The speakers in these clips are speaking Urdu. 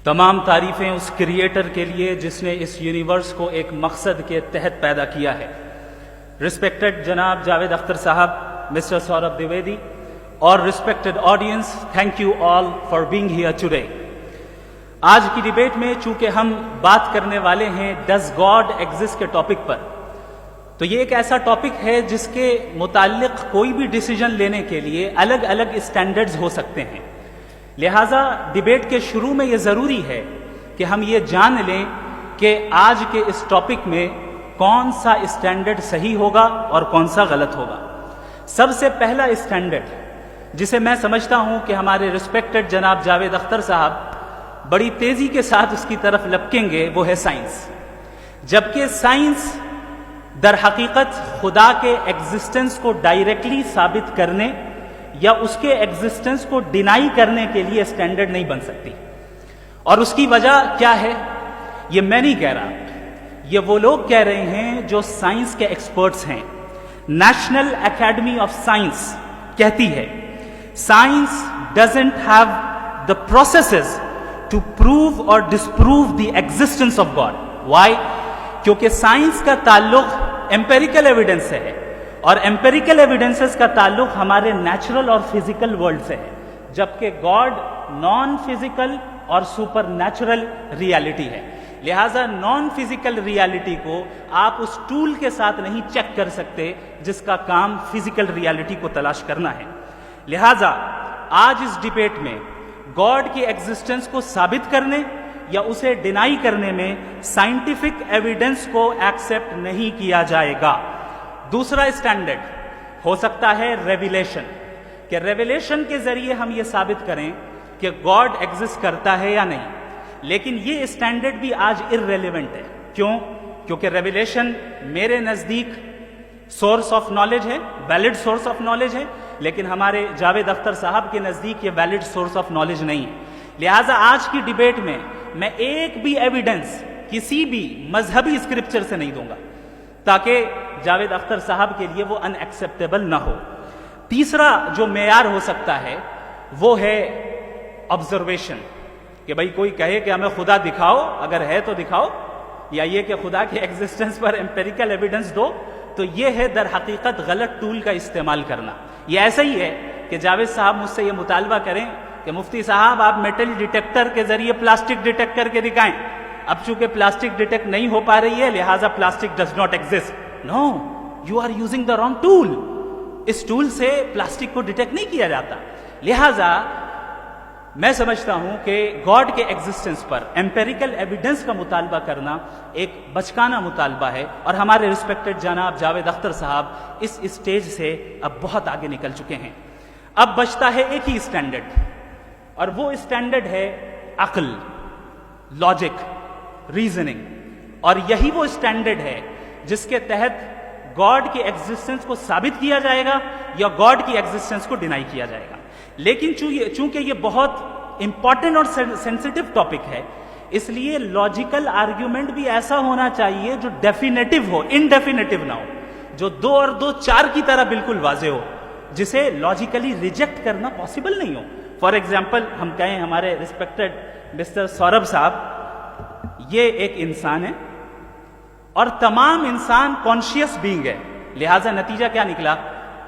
تمام تعریفیں اس کریٹر کے لیے جس نے اس یونیورس کو ایک مقصد کے تحت پیدا کیا ہے. رسپیکٹڈ جناب جاوید اختر صاحب, مسٹر سوربھ دیویدی اور respected audience, thank you all for being here today. آج کی ڈیبیٹ میں چونکہ ہم بات کرنے والے ہیں ڈز گاڈ ایگزسٹ کے ٹاپک پر, تو یہ ایک ایسا ٹاپک ہے جس کے متعلق کوئی بھی ڈیسیجن لینے کے لیے الگ الگ اسٹینڈرڈز ہو سکتے ہیں. لہٰذا ڈیبیٹ کے شروع میں یہ ضروری ہے کہ ہم یہ جان لیں کہ آج کے اس ٹاپک میں کون سا اسٹینڈرڈ صحیح ہوگا اور کون سا غلط ہوگا. سب سے پہلا اسٹینڈرڈ جسے میں سمجھتا ہوں کہ ہمارے رسپیکٹڈ جناب جاوید اختر صاحب بڑی تیزی کے ساتھ اس کی طرف لپکیں گے, وہ ہے سائنس. جبکہ سائنس در حقیقت خدا کے ایگزسٹنس کو ڈائریکٹلی ثابت کرنے یا اس کے ایگزسٹنس کو ڈینائی کرنے کے لیے اسٹینڈرڈ نہیں بن سکتی. اور اس کی وجہ کیا ہے یہ میں نہیں کہہ رہا, یہ وہ لوگ کہہ رہے ہیں جو سائنس کے ایکسپرٹس ہیں. نیشنل اکیڈمی آف سائنس کہتی ہے science doesn't have the processes to prove اور disprove the existence of God. Why? کیونکہ سائنس کا تعلق ایمپیریکل ایویڈنس سے ہے اور ایمپیریکل ایویڈنسز کا تعلق ہمارے نیچرل اور فزیکل ورلڈ سے ہے, جبکہ گاڈ نان فزیکل اور سپر نیچرل ریالٹی ہے. لہٰذا نان فزیکل ریالٹی کو آپ اس ٹول کے ساتھ نہیں چیک کر سکتے جس کا کام فزیکل ریالٹی کو تلاش کرنا ہے. لہٰذا آج اس ڈیبیٹ میں گاڈ کی ایگزسٹنس کو ثابت کرنے یا اسے ڈینائی کرنے میں سائنٹیفک ایویڈنس کو ایکسپٹ نہیں کیا جائے گا. دوسرا اسٹینڈرڈ ہو سکتا ہے ریویلیشن, کہ ریویلیشن کے ذریعے ہم یہ ثابت کریں کہ گاڈ ایگزسٹ کرتا ہے یا نہیں. لیکن یہ اسٹینڈرڈ بھی آج ارریلیونٹ ہے. کیوں؟ کیونکہ ریویلیشن میرے نزدیک سورس آف نالج ہے, ویلڈ سورس آف نالج ہے, لیکن ہمارے جاوید اختر صاحب کے نزدیک یہ ویلڈ سورس آف نالج نہیں ہے. لہٰذا آج کی ڈیبیٹ میں میں ایک بھی ایویڈنس کسی بھی مذہبی اسکرپچر سے نہیں دوں گا تاکہ جاوید اختر صاحب کے لیے وہ ان ایکسیپٹیبل نہ ہو. تیسرا جو معیار ہو سکتا ہے وہ ہے آبزرویشن, کہ بھائی کوئی کہے کہ ہمیں خدا دکھاؤ, اگر ہے تو دکھاؤ, یا یہ کہ خدا کے ایگزسٹنس پر ایمپیریکل ایویڈنس دو. تو یہ ہے در حقیقت غلط ٹول کا استعمال کرنا. یہ ایسا ہی ہے کہ جاوید صاحب مجھ سے یہ مطالبہ کریں کہ مفتی صاحب آپ میٹل ڈیٹیکٹر کے ذریعے پلاسٹک ڈیٹیکٹ کر کے دکھائیں. اب چونکہ پلاسٹک ڈیٹیکٹ نہیں ہو پا رہی ہے لہٰذا plastic does not exist. No, you are using the wrong tool. اس ٹول سے پلاسٹک کو ڈیٹیکٹ نہیں کیا جاتا. لہٰذا میں سمجھتا ہوں کہ گاڈ کے ایگزسٹنس پر ایمپیریکل ایویڈنس کا مطالبہ کرنا ایک بچکانہ مطالبہ ہے, اور ہمارے رسپیکٹڈ جناب جاوید اختر صاحب اس اسٹیج سے اب بہت آگے نکل چکے ہیں. اب بچتا ہے ایک ہی اسٹینڈرڈ, اور وہ اسٹینڈرڈ ہے عقل, لاجک, ریزننگ. اور یہی وہ اسٹینڈرڈ ہے جس کے تحت گاڈ کی ایگزسٹنس کو ثابت کیا جائے گا یا گاڈ کی ایگزسٹنس کو ڈینائی کیا جائے گا. لیکن چونکہ یہ بہت امپورٹنٹ اور سینسٹیو ٹاپک ہے, اس لیے لاجیکل آرگیومنٹ بھی ایسا ہونا چاہیے جو ڈیفینیٹو ہو, انڈیفینیٹو نہ ہو, جو 2 اور 2 4 کی طرح بالکل واضح ہو, جسے لاجیکلی ریجیکٹ کرنا پاسبل نہیں ہو. فار ایگزامپل ہم کہیں ہمارے رسپیکٹڈ مسٹر سوربھ صاحب یہ ایک انسان ہے اور تمام انسان کانشیس بینگ ہے, لہٰذا نتیجہ کیا نکلا؟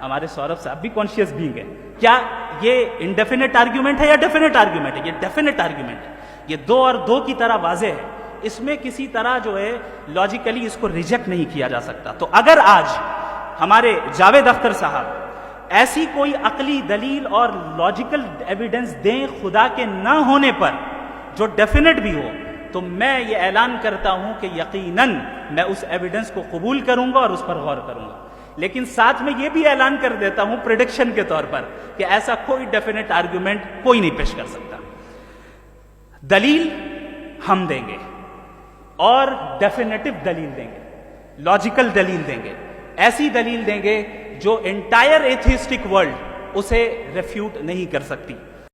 ہمارے سوربھ صاحب بھی کانشیس بینگ ہے. کیا یہ انڈیفینٹ آرگیومنٹ ہے یا ڈیفینٹ آرگیومنٹ ہے؟ یہ ڈیفینٹ آرگیومنٹ ہے. یہ 2 اور 2 کی طرح واضح ہے, اس میں کسی طرح جو ہے لاجیکلی اس کو ریجیکٹ نہیں کیا جا سکتا. تو اگر آج ہمارے جاوید اختر صاحب ایسی کوئی عقلی دلیل اور لاجیکل ایویڈنس دیں خدا کے نہ ہونے پر جو ڈیفینٹ بھی ہو, تو میں یہ اعلان کرتا ہوں کہ یقیناً میں اس ایویڈنس کو قبول کروں گا اور اس پر غور کروں گا. لیکن ساتھ میں یہ بھی اعلان کر دیتا ہوں پریڈکشن کے طور پر کہ ایسا کوئی ڈیفینٹ آرگیومنٹ کوئی نہیں پیش کر سکتا. دلیل ہم دیں گے اور ڈیفینیٹو دلیل دیں گے, لاجیکل دلیل دیں گے, ایسی دلیل دیں گے جو انٹائر ایتھیسٹک ورلڈ اسے ریفیوٹ نہیں کر سکتی.